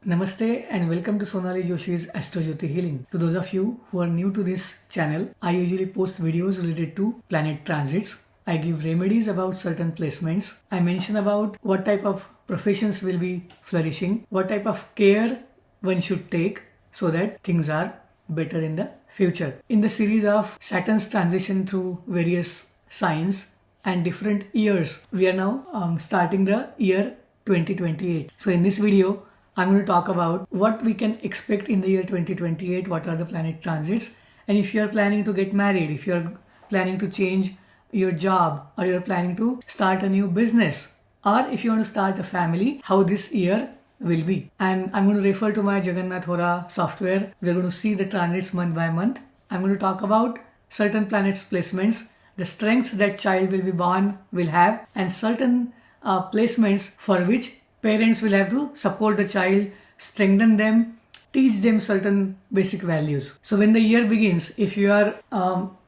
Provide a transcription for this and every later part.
Namaste and welcome to Sonali Joshi's Astrojyotihealing. To those of you who are new to this channel, I usually post videos related to planet transits. I give remedies about certain placements. I mention about what type of professions will be flourishing, what type of care one should take so that things are better in the future. In the series of Saturn's transition through various signs and different years, we are now starting the year 2028. So in this video, I'm going to talk about what we can expect in the year 2028, what are the planet transits, and if you're planning to get married, if you're planning to change your job, or you're planning to start a new business, or if you want to start a family, how this year will be. And I'm going to refer to my Jagannath Hora software. We're going to see the transits month by month. I'm going to talk about certain planets placements, the strengths that child will be born will have, and certain placements for which parents will have to support the child, strengthen them, teach them certain basic values. So when the year begins, if you are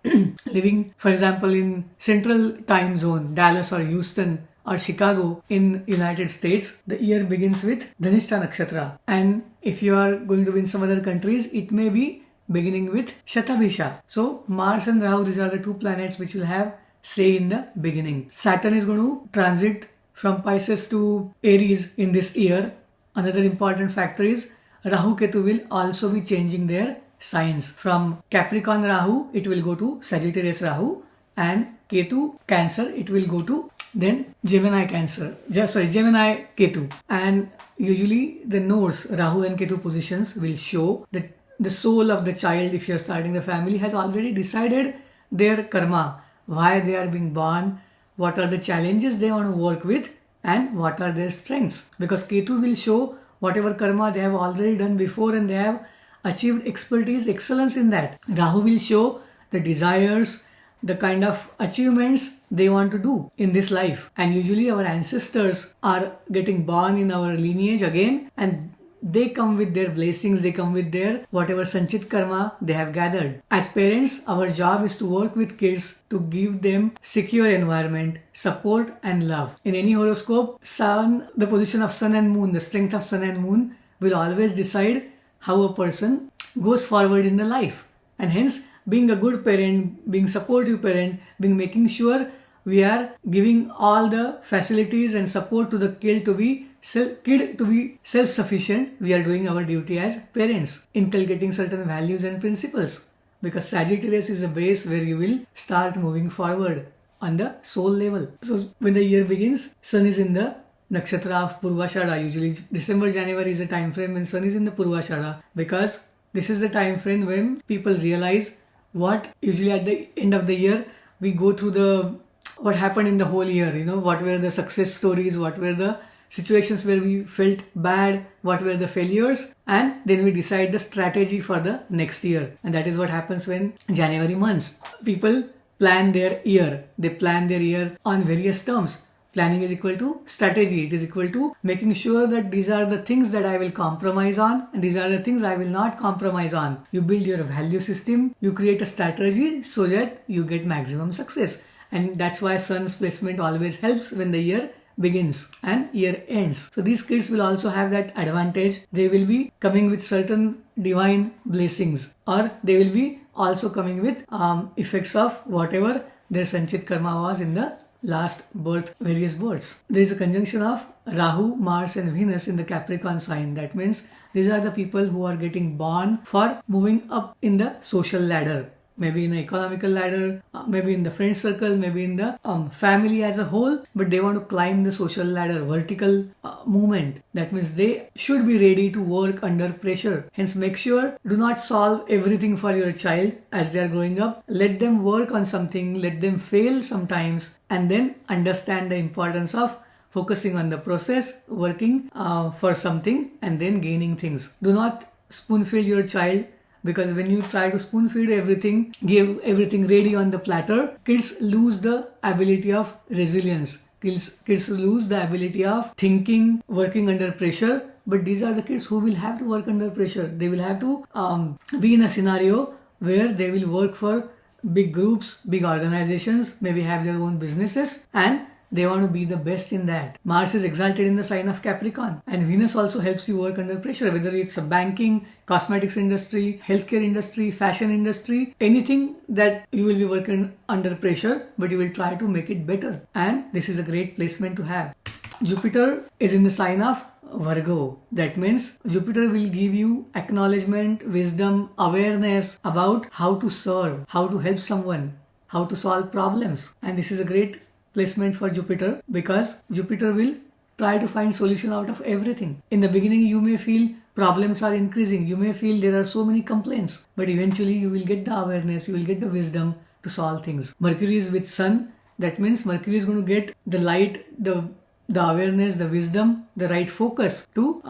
living, for example, in central time zone, Dallas or Houston or Chicago in United States, the year begins with Dhanishta Nakshatra. And if you are going to be in some other countries, it may be beginning with Shatabhisha. So Mars and Rahu, these are the two planets which will have say in the beginning. Saturn is going to transit from Pisces to Aries in this year. Another important factor is Rahu Ketu will also be changing their signs. From Capricorn Rahu, it will go to Sagittarius Rahu, and Ketu Cancer, it will go to then Gemini Ketu. And usually the nodes, Rahu and Ketu positions will show that the soul of the child, if you're starting the family, has already decided their karma, why they are being born, what are the challenges they want to work with, and what are their strengths. Because Ketu will show whatever karma they have already done before and they have achieved expertise, excellence in that. Rahu will show the desires, the kind of achievements they want to do in this life. And usually our ancestors are getting born in our lineage again, and they come with their blessings, they come with their whatever sanchit karma they have gathered. As parents, our job is to work with kids to give them secure environment, support and love. In any horoscope, sun, the position of sun and moon, the strength of sun and moon will always decide how a person goes forward in the life. And hence, being a good parent, being supportive parent, making sure we are giving all the facilities and support to the kid to be self-sufficient, we are doing our duty as parents, inculcating certain values and principles. Because Sagittarius is a base where you will start moving forward on the soul level. So when the year begins, Sun is in the nakshatra of Purvashada. Usually December, January is the time frame when Sun is in the Purvashada, because this is the time frame when people realize what usually at the end of the year we go through what happened in the whole year, what were the success stories, what were the situations where we felt bad, what were the failures, and then we decide the strategy for the next year. And that is what happens when January months. People plan their year. They plan their year on various terms. Planning is equal to strategy. It is equal to making sure that these are the things that I will compromise on and these are the things I will not compromise on. You build your value system. You create a strategy so that you get maximum success. And that's why Sun's placement always helps when the year begins and year ends. So these kids will also have that advantage. They will be coming with certain divine blessings, or they will be also coming with effects of whatever their sanchit karma was in the last birth, various births. There is a conjunction of Rahu, Mars and Venus in the Capricorn sign. That means these are the people who are getting born for moving up in the social ladder. Maybe in the economical ladder, maybe in the friend circle, maybe in the family as a whole, but they want to climb the social ladder, vertical movement. That means they should be ready to work under pressure. Hence, make sure do not solve everything for your child as they are growing up. Let them work on something, let them fail sometimes, and then understand the importance of focusing on the process, working for something, and then gaining things. Do not spoon feed your child. Because when you try to spoon feed everything, give everything ready on the platter, kids lose the ability of resilience. Kids lose the ability of thinking, working under pressure. But these are the kids who will have to work under pressure. They will have to be in a scenario where they will work for big groups, big organizations, maybe have their own businesses, and they want to be the best in that. Mars is exalted in the sign of Capricorn, and Venus also helps you work under pressure, whether it's a banking, cosmetics industry, healthcare industry, fashion industry, anything that you will be working under pressure, but you will try to make it better. And this is a great placement to have. Jupiter is in the sign of Virgo. That means Jupiter will give you acknowledgement, wisdom, awareness about how to serve, how to help someone, how to solve problems. And this is a great placement for Jupiter, because Jupiter will try to find solution out of everything. In the beginning, you may feel problems are increasing. You may feel there are so many complaints, but eventually you will get the awareness, you will get the wisdom to solve things. Mercury is with Sun. That means Mercury is going to get the light, the awareness, the wisdom, the right focus to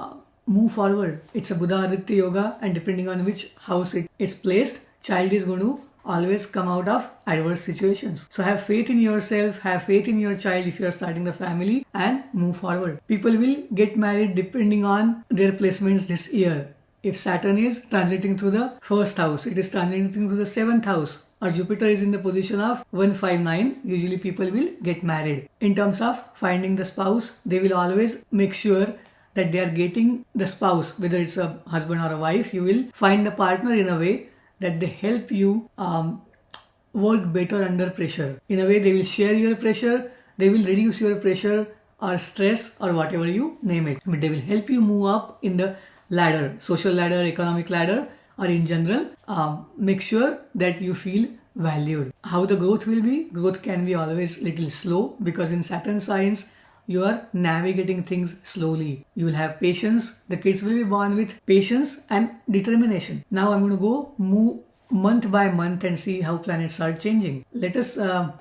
move forward. It's a Buddha Aditya Yoga, and depending on which house it's placed, child is going to always come out of adverse situations. So have faith in yourself, have faith in your child if you are starting the family, and move forward. People will get married depending on their placements this year. If Saturn is transiting through the first house, it is transiting through the seventh house, or Jupiter is in the position of 159, usually people will get married. In terms of finding the spouse, they will always make sure that they are getting the spouse, whether it's a husband or a wife. You will find the partner in a way that they help you work better under pressure. In a way, they will share your pressure, they will reduce your pressure or stress or whatever you name it. But they will help you move up in the ladder, social ladder, economic ladder, or in general, make sure that you feel valued. How the growth will be? Growth can be always little slow, because in Saturn signs, you are navigating things slowly. You will have patience. The kids will be born with patience and determination. Now I'm going to move month by month and see how planets are changing. Let us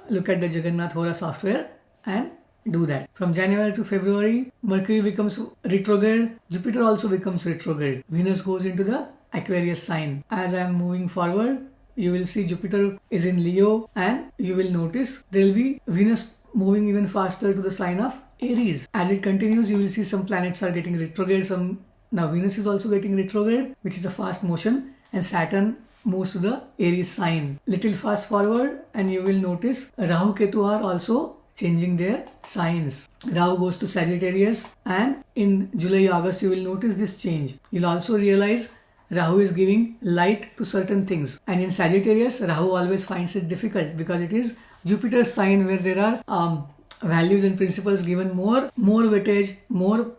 look at the Jagannath Hora software and do that. From January to February, Mercury becomes retrograde. Jupiter also becomes retrograde. Venus goes into the Aquarius sign. As I am moving forward, you will see Jupiter is in Leo, and you will notice there will be Venus moving even faster to the sign of Aries. As it continues, you will see some planets are getting retrograde. Now Venus is also getting retrograde, which is a fast motion, and Saturn moves to the Aries sign. Little fast forward, and you will notice Rahu Ketu are also changing their signs. Rahu goes to Sagittarius, and in July, August, you will notice this change. You'll also realize Rahu is giving light to certain things. And in Sagittarius, Rahu always finds it difficult, because it is Jupiter's sign where there are values and principles given more weightage, more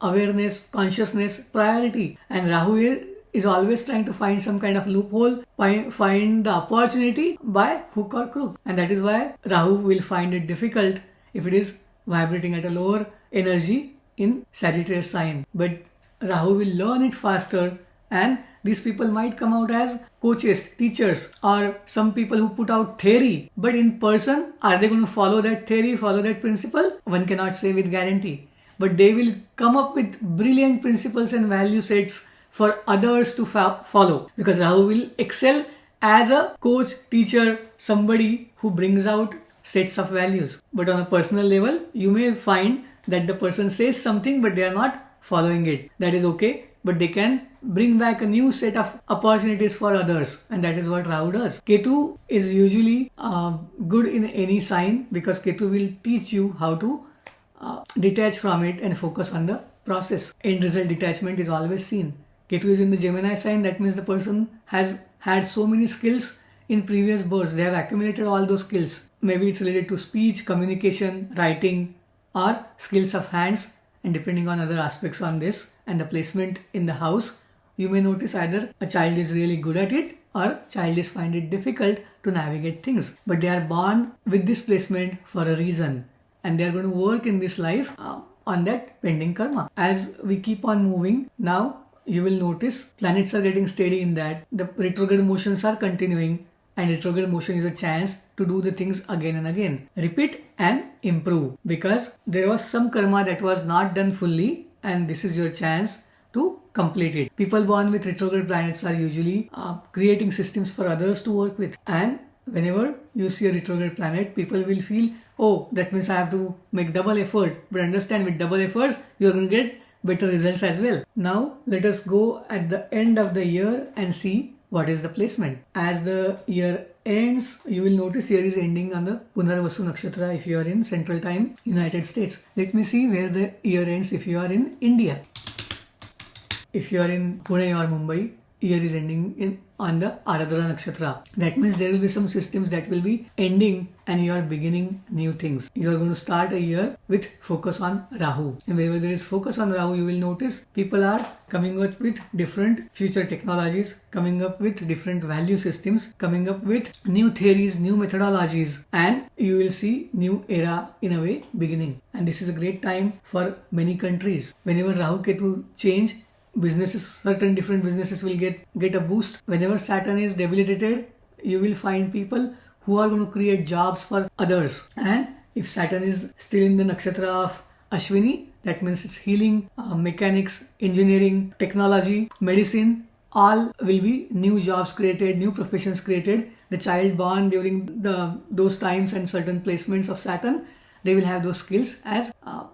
awareness, consciousness, priority. And Rahu is always trying to find some kind of loophole, find the opportunity by hook or crook. And that is why Rahu will find it difficult if it is vibrating at a lower energy in Sagittarius sign. But Rahu will learn it faster, and these people might come out as coaches, teachers, or some people who put out theory. But in person, are they going to follow that theory, follow that principle? One cannot say with guarantee. But they will come up with brilliant principles and value sets for others to follow, because Rahu will excel as a coach, teacher, somebody who brings out sets of values. But on a personal level, you may find that the person says something, but they are not following it. That is okay, but they can bring back a new set of opportunities for others, and that is what Rahu does. Ketu is usually good in any sign, because Ketu will teach you how to detach from it and focus on the process. End result detachment is always seen. Ketu is in the Gemini sign. That means the person has had so many skills in previous births. They have accumulated all those skills. Maybe it's related to speech, communication, writing, or skills of hands, and depending on other aspects on this and the placement in the house, you may notice either a child is really good at it or child is find it difficult to navigate things. But they are born with this placement for a reason, and they are going to work in this life on that pending karma. As we keep on moving, now you will notice planets are getting steady in that. The retrograde motions are continuing, and retrograde motion is a chance to do the things again and again. Repeat and improve, because there was some karma that was not done fully, and this is your chance to complete it. People born with retrograde planets are usually creating systems for others to work with. And whenever you see a retrograde planet, people will feel, oh, that means I have to make double effort. But understand, with double efforts, you are going to get better results as well. Now, let us go at the end of the year and see what is the placement. As the year ends, you will notice year is ending on the Punarvasu Nakshatra if you are in Central Time, United States. Let me see where the year ends if you are in India. If you are in Pune or Mumbai, year is ending on the Aradhara Nakshatra. That means there will be some systems that will be ending and you are beginning new things. You are going to start a year with focus on Rahu. And wherever there is focus on Rahu, you will notice people are coming up with different future technologies, coming up with different value systems, coming up with new theories, new methodologies, and you will see new era in a way beginning. And this is a great time for many countries. Whenever Rahu Ketu change, businesses, certain different businesses will get a boost. Whenever Saturn is debilitated, you will find people who are going to create jobs for others. And if Saturn is still in the nakshatra of Ashwini, that means it's healing, mechanics, engineering, technology, medicine, all will be new jobs created, new professions created. The child born during those times and certain placements of Saturn, they will have those skills as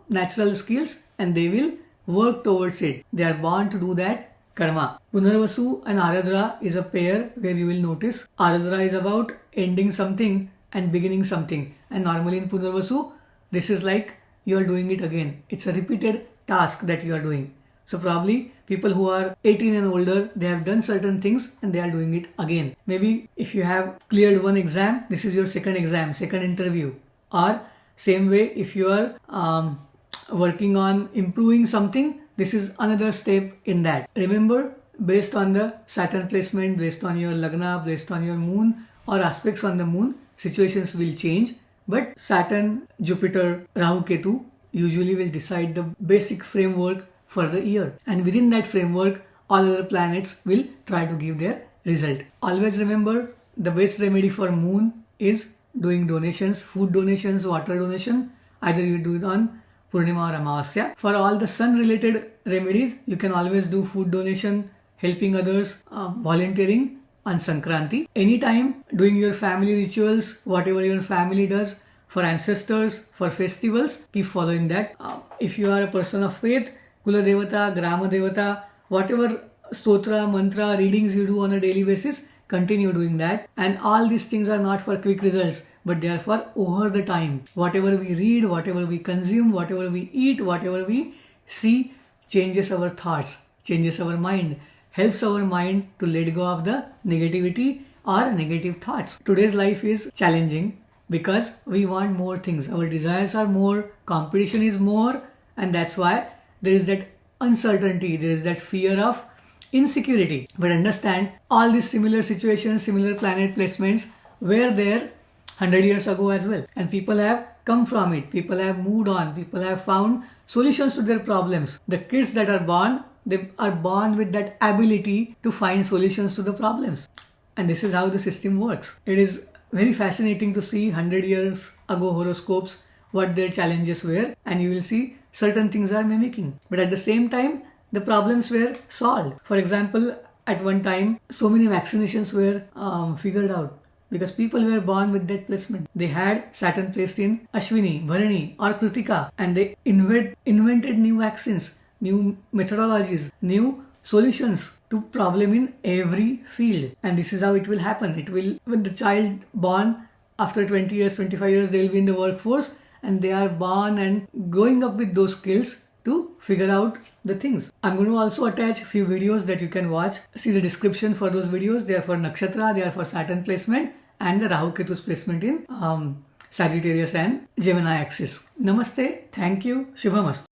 natural skills and they will work towards it. They are born to do that karma. Punarvasu and Aradhara is a pair where you will notice Aradhara is about ending something and beginning something. And normally in Punarvasu, this is like you are doing it again. It's a repeated task that you are doing. So probably people who are 18 and older, they have done certain things and they are doing it again. Maybe if you have cleared one exam, this is your second exam, second interview. Or same way, if you are working on improving something, this is another step in that. Remember, based on the Saturn placement, based on your Lagna, based on your moon or aspects on the moon, situations will change. But Saturn, Jupiter, Rahu, Ketu usually will decide the basic framework for the year. And within that framework, all other planets will try to give their result. Always remember, the best remedy for moon is doing donations, food donations, water donation. Either you do it on Purnima or Amavasya. For all the sun related remedies, you can always do food donation, helping others, volunteering on Sankranti. Anytime doing your family rituals, whatever your family does for ancestors, for festivals, keep following that. If you are a person of faith, Kula Devata, Grama Devata, whatever stotra, mantra, readings you do on a daily basis, continue doing that. And all these things are not for quick results, but they are for over the time. Whatever we read, whatever we consume, whatever we eat, whatever we see, changes our thoughts, changes our mind, helps our mind to let go of the negativity or negative thoughts. Today's life is challenging because we want more things. Our desires are more, competition is more, and that's why there is that uncertainty, there is that fear of insecurity. But understand, all these similar situations, similar planet placements were there 100 years ago as well. And people have come from it. People have moved on. People have found solutions to their problems. The kids that are born, they are born with that ability to find solutions to the problems. And this is how the system works. It is very fascinating to see 100 years ago horoscopes, what their challenges were, and you will see certain things are mimicking. But at the same time, the problems were solved. For example, at one time, so many vaccinations were figured out because people were born with that placement. They had Saturn placed in Ashwini, Bharani or Kritika, and they invented new vaccines, new methodologies, new solutions to problem in every field. And this is how it will happen. It will, when the child born after 20 years, 25 years, they will be in the workforce and they are born and growing up with those skills to figure out the things. I'm going to also attach a few videos that you can watch. See the description for those videos. They are for Nakshatra, they are for Saturn placement and the Rahu Ketu's placement in Sagittarius and Gemini axis. Namaste. Thank you. Shubhamastu.